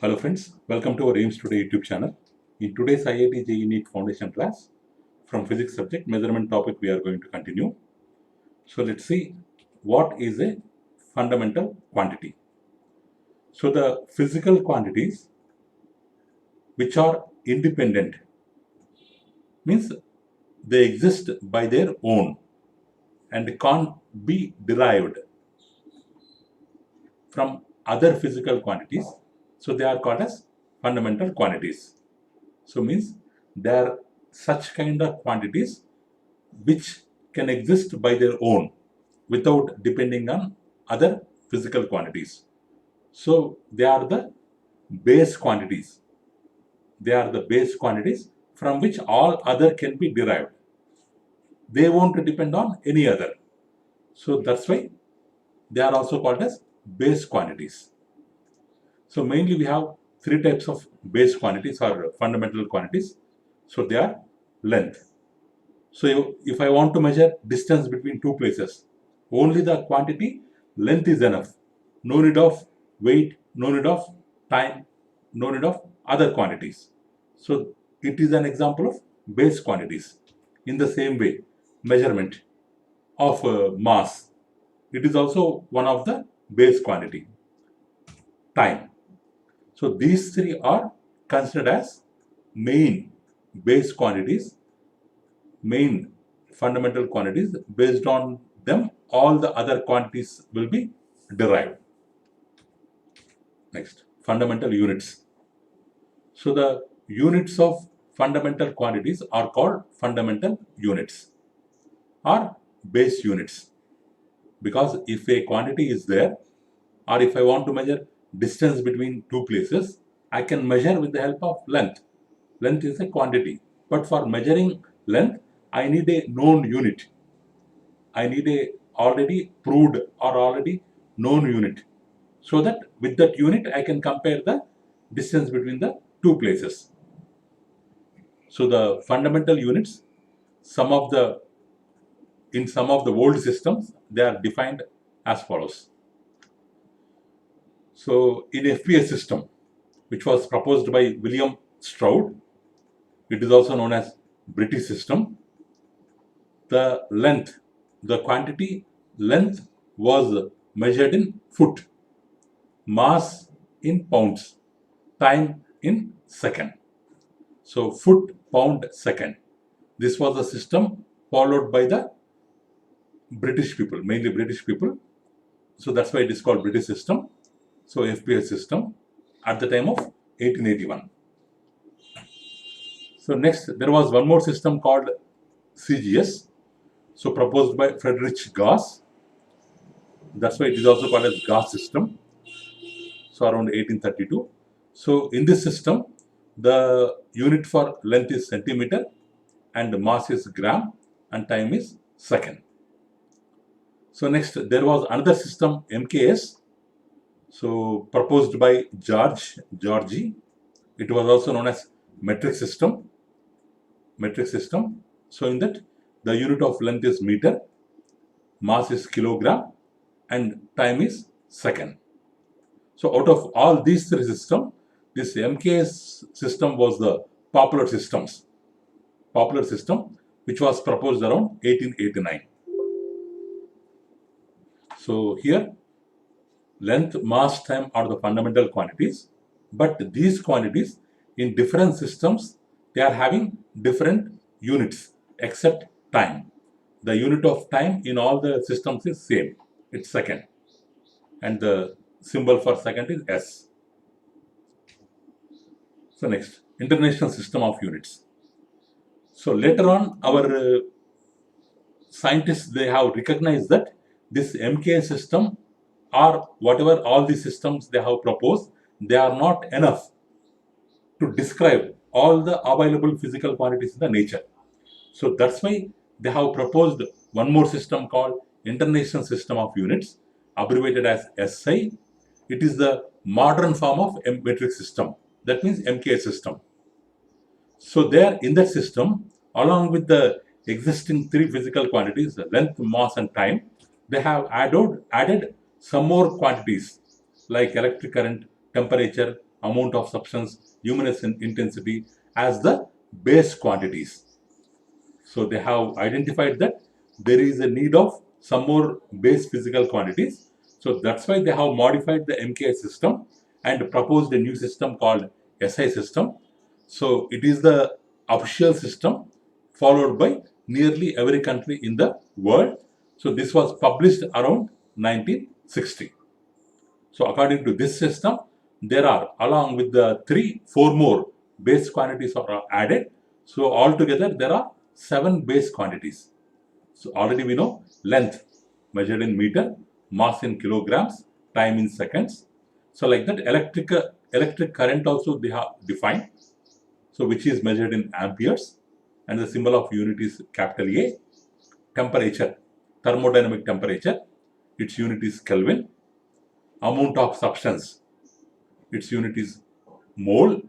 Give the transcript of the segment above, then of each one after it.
Hello friends, welcome to our AIMS Today YouTube channel. In today's IIT JEE NEET Foundation class, from physics subject measurement topic we are going to continue. So let's see what is a fundamental quantity. So the physical quantities which are independent means they exist by their own and can't be derived from other physical quantities. So they are called as fundamental quantities. So means they are such kind of quantities which can exist by their own without depending on other physical quantities. So they are the base quantities. They are the base quantities from which all other can be derived. They won't depend on any other. So that's why they are also called as base quantities. So mainly we have three types of base quantities or fundamental quantities. So they are length. So if I want to measure distance between two places, only the quantity length is enough. No need of weight, no need of time, no need of other quantities. So it is an example of base quantities. In the same way, measurement of mass, it is also one of the base quantity. Time. So these three are considered as main base quantities, main fundamental quantities. Based on them, all the other quantities will be derived. Next, fundamental units. So the units of fundamental quantities are called fundamental units or base units, because if a quantity is there, or if I want to measure distance between two places, I can measure with the help of length. Length is a quantity, but for measuring length, I need a known unit. I need a already proved or already known unit, so that with that unit I can compare the distance between the two places. So the fundamental units, in some of the old systems, they are defined as follows. So in FPS system, which was proposed by William Stroud, it is also known as British system, the length, the quantity length was measured in foot, mass in pounds, time in second. So foot, pound, second. This was the system followed by the British people, mainly British people. So that's why it is called British system. So FPS system at the time of 1881. So next, there was one more system called CGS. So proposed by Friedrich Gauss. That's why it is also called as Gauss system. So around 1832. So in this system, the unit for length is centimeter and mass is gram and time is second. So next, there was another system, MKS. So proposed by Georgi. It was also known as metric system. Metric system. So in that, the unit of length is meter, mass is kilogram, and time is second. So out of all these three systems, this MKS system was the popular system, which was proposed around 1889. So here, length, mass, time are the fundamental quantities, but these quantities in different systems, they are having different units except time. The unit of time in all the systems is same, it's second, and the symbol for second is S. So next, International System of Units. So later on, our scientists, they have recognized that this MK system or whatever all the systems they have proposed, they are not enough to describe all the available physical quantities in the nature. So that's why they have proposed one more system called International System of Units, abbreviated as SI. It is the modern form of metric system. That means MK system. So there in that system, along with the existing three physical quantities, length, mass, and time, they have added some more quantities like electric current, temperature, amount of substance, luminescent intensity as the base quantities. So they have identified that there is a need of some more base physical quantities. So that's why they have modified the MKI system and proposed a new system called SI system. So it is the official system followed by nearly every country in the world. So this was published around 1960. So according to this system, there are, along with the four more base quantities are added. So altogether there are 7 base quantities. So already we know length measured in meter, mass in kilograms, time in seconds. So like that, electric current also they have defined. So which is measured in amperes, and the symbol of unit is capital A. Temperature, thermodynamic temperature, its unit is Kelvin. Amount of substance, its unit is mole,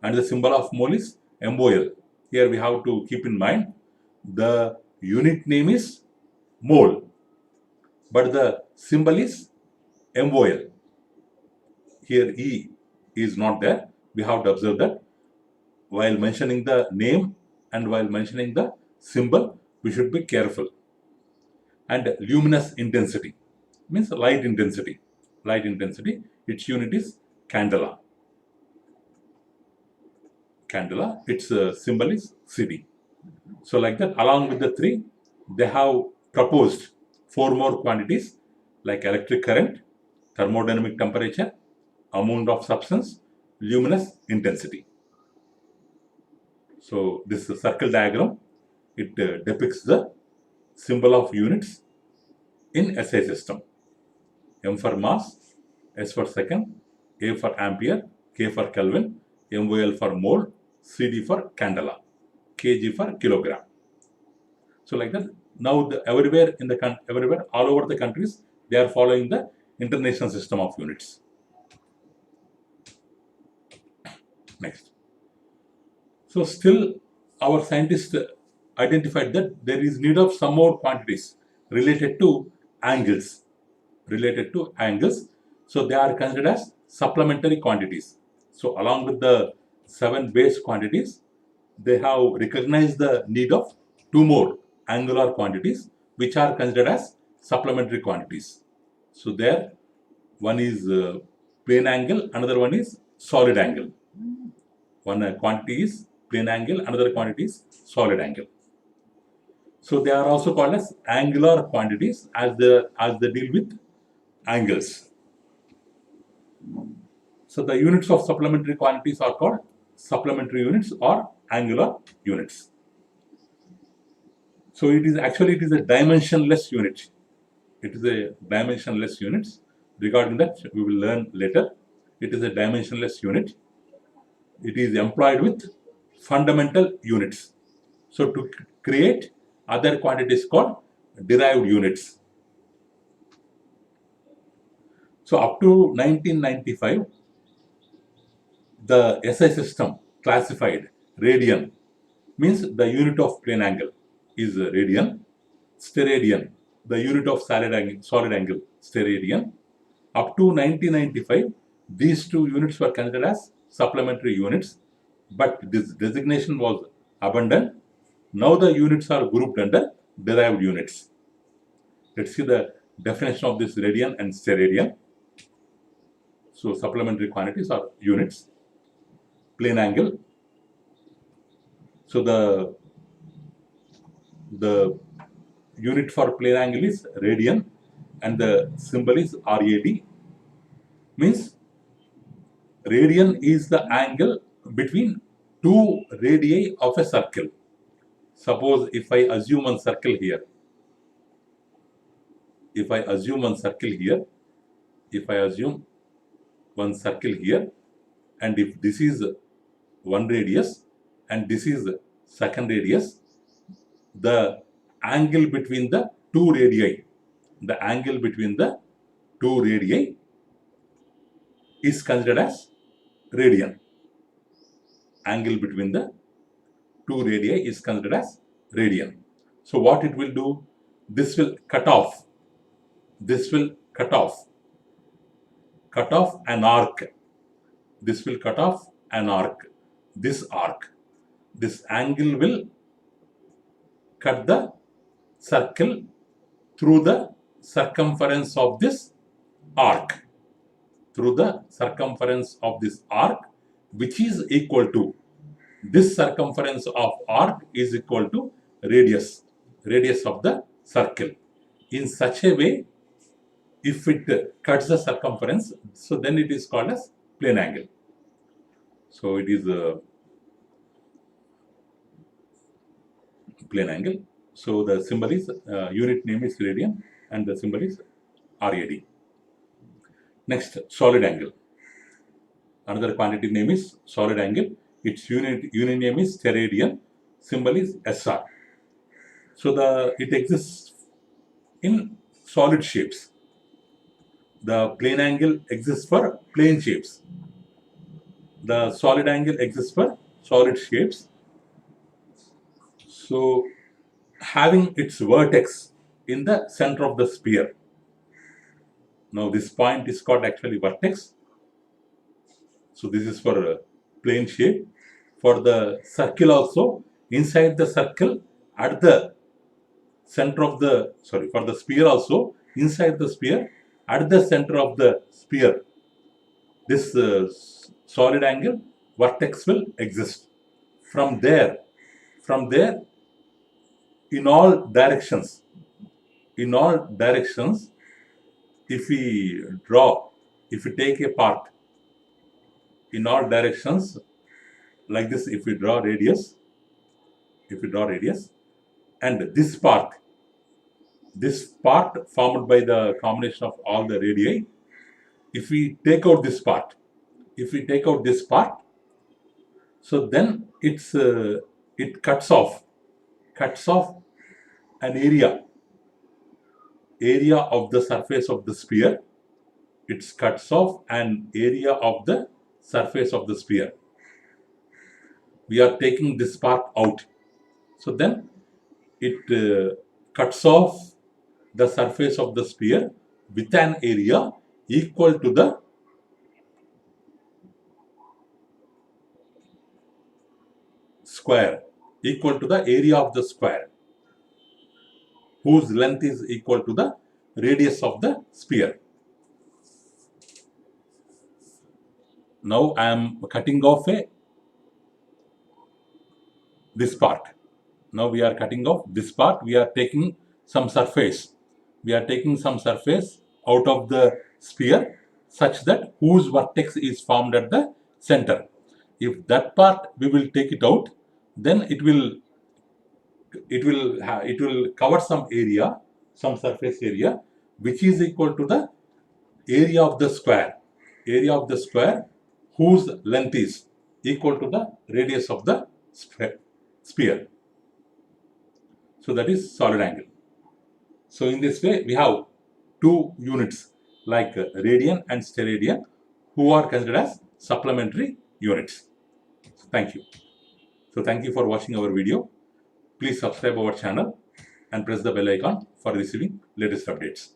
and the symbol of mole is MOL. Here we have to keep in mind the unit name is mole, but the symbol is MOL. Here E is not there. We have to observe that while mentioning the name and while mentioning the symbol, we should be careful. And luminous intensity means light intensity. Light intensity, its unit is candela. Candela, its symbol is CD. So like that, along with the 3, they have proposed 4 more quantities like electric current, thermodynamic temperature, amount of substance, luminous intensity. So this circle diagram, it depicts the symbol of units in SI system. M for mass, S for second, A for ampere, K for Kelvin, MOL for mole, CD for candela, kg for kilogram. So like that, now everywhere all over the countries, they are following the international system of units. Next. So still our scientists identified that there is need of some more quantities related to angles. So they are considered as supplementary quantities. So along with the 7 base quantities, they have recognized the need of 2 more angular quantities which are considered as supplementary quantities. So there one is plane angle, another one is solid angle. One quantity is plane angle, another quantity is solid angle. So they are also called as angular quantities as they deal with angles. So the units of supplementary quantities are called supplementary units or angular units. So it is a dimensionless unit. It is a dimensionless unit. Regarding that, we will learn later. It is a dimensionless unit. It is employed with fundamental units. So to create other quantities called derived units. So up to 1995, the SI system classified radian, means the unit of plane angle is radian, steradian, the unit of solid angle, steradian. Up to 1995, these 2 units were considered as supplementary units, but this designation was abandoned. Now the units are grouped under derived units. Let's see the definition of this radian and steradian. So supplementary quantities are units. Plane angle. So the unit for plane angle is radian and the symbol is RAD. Means radian is the angle between 2 radii of a circle. Suppose if I assume one circle here, and if this is one radius and this is second radius, the angle between the 2 radii, is considered as radian. Angle between the 2 radii is considered as radian. So what it will do? This will cut off an arc this will cut off an arc, this arc. This angle will cut the circle through the circumference of this arc, through the circumference of this arc, which is equal to, this circumference of arc is equal to radius of the circle. In such a way, if it cuts the circumference, so then it is called as plane angle. So it is a plane angle. So the symbol is, unit name is radian and the symbol is RAD. Next, solid angle. Another quantity name is solid angle. Its unit name is steradian. Symbol is SR. So it exists in solid shapes. The plane angle exists for plane shapes. The solid angle exists for solid shapes. So having its vertex in the center of the sphere. Now this point is called actually vertex. So this is for a plane shape. For the circle also, inside the circle at the center of the, for the sphere also, inside the sphere at the center of the sphere, this solid angle vertex will exist. From there, in all directions, if we take a part in all directions like this, if we draw radius, and this part formed by the combination of all the radii, if we take out this part, so then it cuts off an area of the surface of the sphere. It cuts off an area of the surface of the sphere. We are taking this part out. So then it cuts off the surface of the sphere with an area equal to the square, equal to the area of the square, whose length is equal to the radius of the sphere. Now I am cutting off this part. Now we are cutting off this part. We are taking some surface. Out of the sphere, such that whose vertex is formed at the center. If that part we will take it out, then it will cover some area, some surface area, which is equal to the area of the square, whose length is equal to the radius of the sphere. So that is solid angle. So in this way, we have two units like radian and steradian, who are considered as supplementary units. So thank you. So thank you for watching our video. Please subscribe our channel and press the bell icon for receiving latest updates.